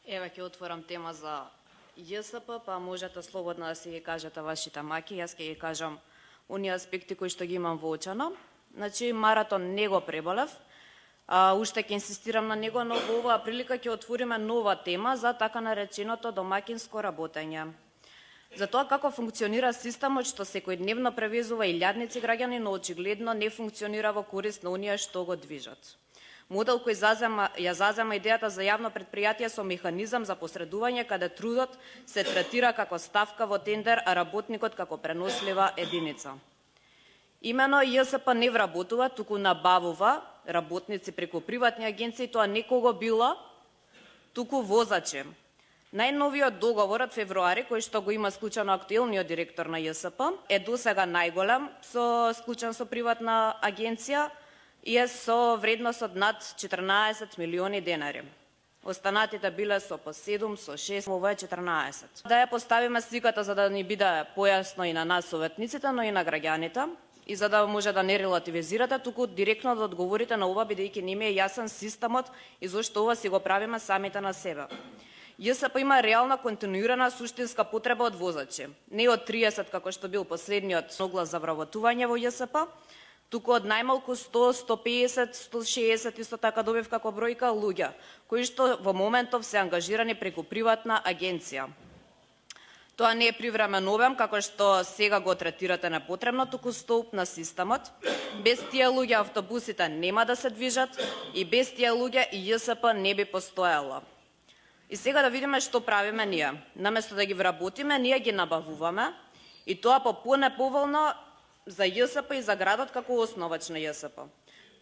Еве ќе отворам тема за ЈСП, па можете слободно да си ги кажете вашите маки. Јас ќе ги кажам оние аспекти кои што ги имам воочано. Значи, маратон не го преболев, уште ќе инсистирам на него, но во оваа прилика ќе отвориме нова тема за така нареченото домакинско работење. За тоа како функционира системот што секојдневно превезува илјадници граѓани, но очигледно не функционира во корист на оние што го движат. Модел кој ја зазема идејата за јавно предпријатие со механизам за посредување каде трудот се третира како ставка во тендер, а работникот како пренослива единица. Имено ЈСП не вработува, туку набавува работници преку приватни агенции, тоа не кого било, туку возачи. Најновиот договор од февруари, кој што го има склучено актуелниот директор на ЈСП, е досега најголем склучен со приватна агенција и е со вредност од над 14 милиони денари. Останатите биле со по 7, со 6, ова е 14. Да ја поставиме сликата за да ни биде појасно и на нас советниците, но и на граѓаните, и за да може да не релативизирате, туку директно да одговорите на ова, бидејќи не ми е јасен системот и зошто ова си го правиме самите на себе. ЈСП има реална континуирана суштинска потреба од возачи. Не од 30, како што бил последниот оглас за вработување во ЈСП, туку од најмалку 100, 150, 160, исто така добив како бројка луѓе, кои што во моментов се ангажирани преку приватна агенција. Тоа не е привремен обем, како што сега го третирате непотребно, туку столб на системот. Без тие луѓе автобусите нема да се движат и без тие луѓе и ЈСП не би постоело. И сега да видиме што правиме ние. Наместо да ги вработиме, ние ги набавуваме и тоа по понеповолно за ЈСП и за градот како основач на ЈСП.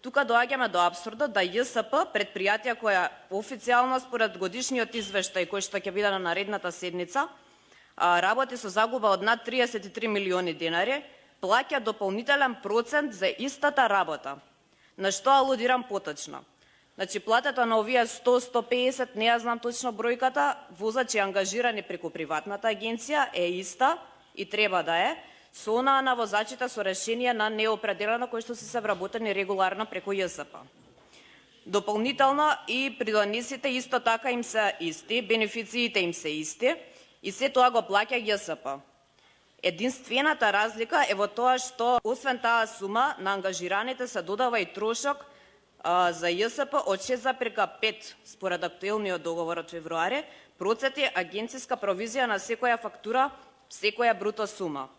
Тука доаѓаме до апсурдот да ЈСП, предпријатија која официјално според годишниот извештај кој што ќе биде на наредната седница, работи со загуба од над 33 милиони денари, плаќа дополнителен процент за истата работа. На што алудирам поточно? Значи, платата на овие 100-150, не ја знам точно бројката, возачи ангажирани преку приватната агенција е иста и треба да е, со онаа на возачите со решение на неопределено кои што се вработени регуларно преку ЈСП. Дополнително и придонесите исто така им се исти, бенефициите им се исти и се тоа го плаќа ЈСП. Единствената разлика е во тоа што освен таа сума на ангажираните се додава и трошок за ЈСП од 6,5 според актуелниот договор од февруари, проценти агенциска провизија на секоја фактура, секоја бруто сума.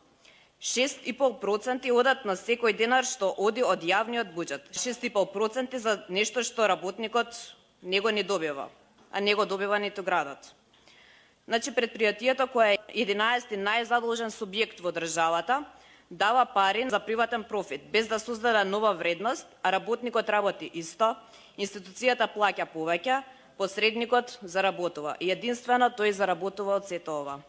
6,5% одат на секој денар што оди од јавниот буџет. 6,5% за нешто што работникот него не добива, а него добива ниту градот. Значи, предпријатието кое е 11 најзадолжен субјект во државата, дава пари за приватен профит, без да создаде нова вредност, а работникот работи исто, институцијата плаќа повеќе, посредникот заработува и единствено тој заработува од сето ова.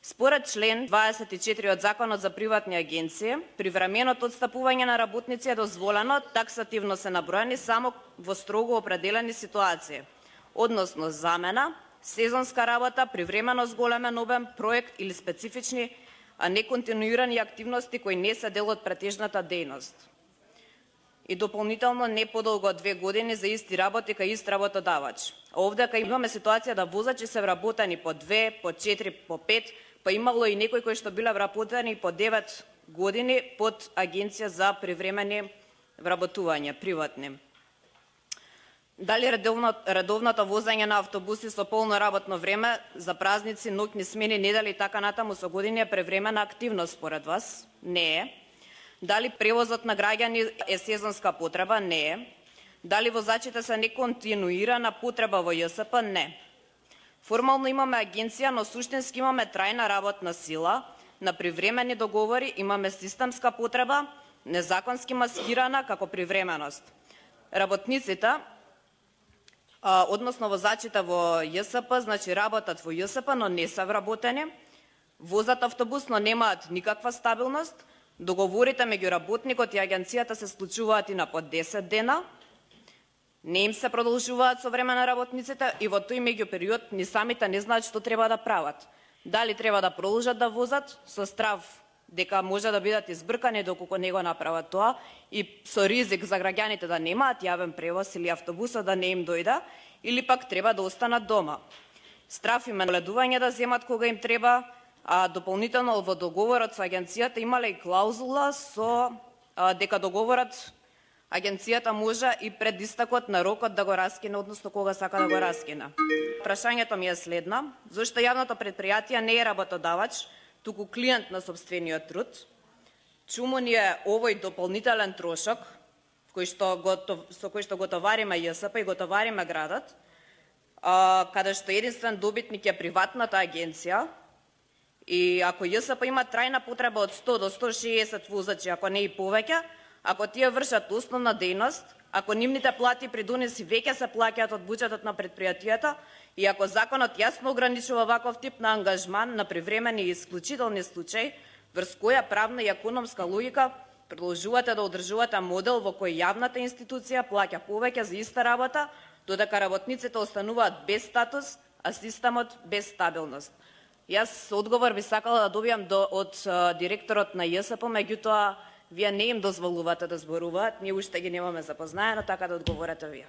Според член 24 од Законот за приватни агенции, привременото отстапување на работници е дозволено, таксативно се набројани само во строго определени ситуации, односно замена, сезонска работа, привремено зголемен обем, проект или специфични, а не континуирани активности кои не се дел од претежната дејност. И дополнително не подолго од 2 години за исти работи кај ист работодавач. Овде кај имаме ситуација да возачи се вработени по 2, по 4, по 5, па имало и некои кои што биле вработени по 9 години под агенција за привремени вработување, приватни. Дали редовното возење на автобуси со полно работно време за празници, ноќни смени, недели и така натаму со години е превремена активност според вас? Не е. Дали превозот на граѓани е сезонска потреба? Не е. Дали возачите се неконтинуирана потреба во ЈСП? Не. Формално имаме агенција, но суштински имаме трајна работна сила, на привремени договори имаме системска потреба, незаконски маскирана како привременост. Работниците, односно возачите во ЈСП, значи работат во ЈСП, но не се вработени, возат автобус, но немаат никаква стабилност, договорите меѓу работникот и агенцијата се склучуваат и на по 10 дена, не им се продолжуваат со време на работниците и во тој меѓу период ни самите не знаат што треба да прават. Дали треба да продолжат да возат со страв дека може да бидат избркани доколку не го направат тоа и со ризик за граѓаните да немаат јавен превоз или автобусот да не им дојде, или пак треба да останат дома. Страф и ледување да земат кога им треба, а дополнително во договорот со агенцијата имале и клаузула со дека договорот агенцијата може и пред истекот на рокот да го раскине, односно кога сака да го раскине. Прашањето ми е следно: зошто јавното предпријатие не е работодавач, туку клиент на сопствениот труд? Чуму ни е овој дополнителен трошок со кој што го товариме ЈСП и го товариме градот, каде што единствен добитник е приватната агенција, и ако ЈСП има трајна потреба од 100 до 160 возачи, ако не и повеќе, ако тие вршат основна дејност, ако нивните плати при донеси веќе се плаќаат од буџетот на предпријатието и ако законот јасно ограничува ваков тип на ангажман на привремени и исклучителни случаи, врз која правна и економска логика продолжувате да одржувате модел во кој јавната институција плаќа повеќе за иста работа, додека работниците остануваат без статус, а системот без стабилност? Јас одговор би сакала да добијам од директорот на ЈСП, меѓутоа вие не им дозволувате да зборуваат, ние уште ги немаме запознаено, така да одговорите вие.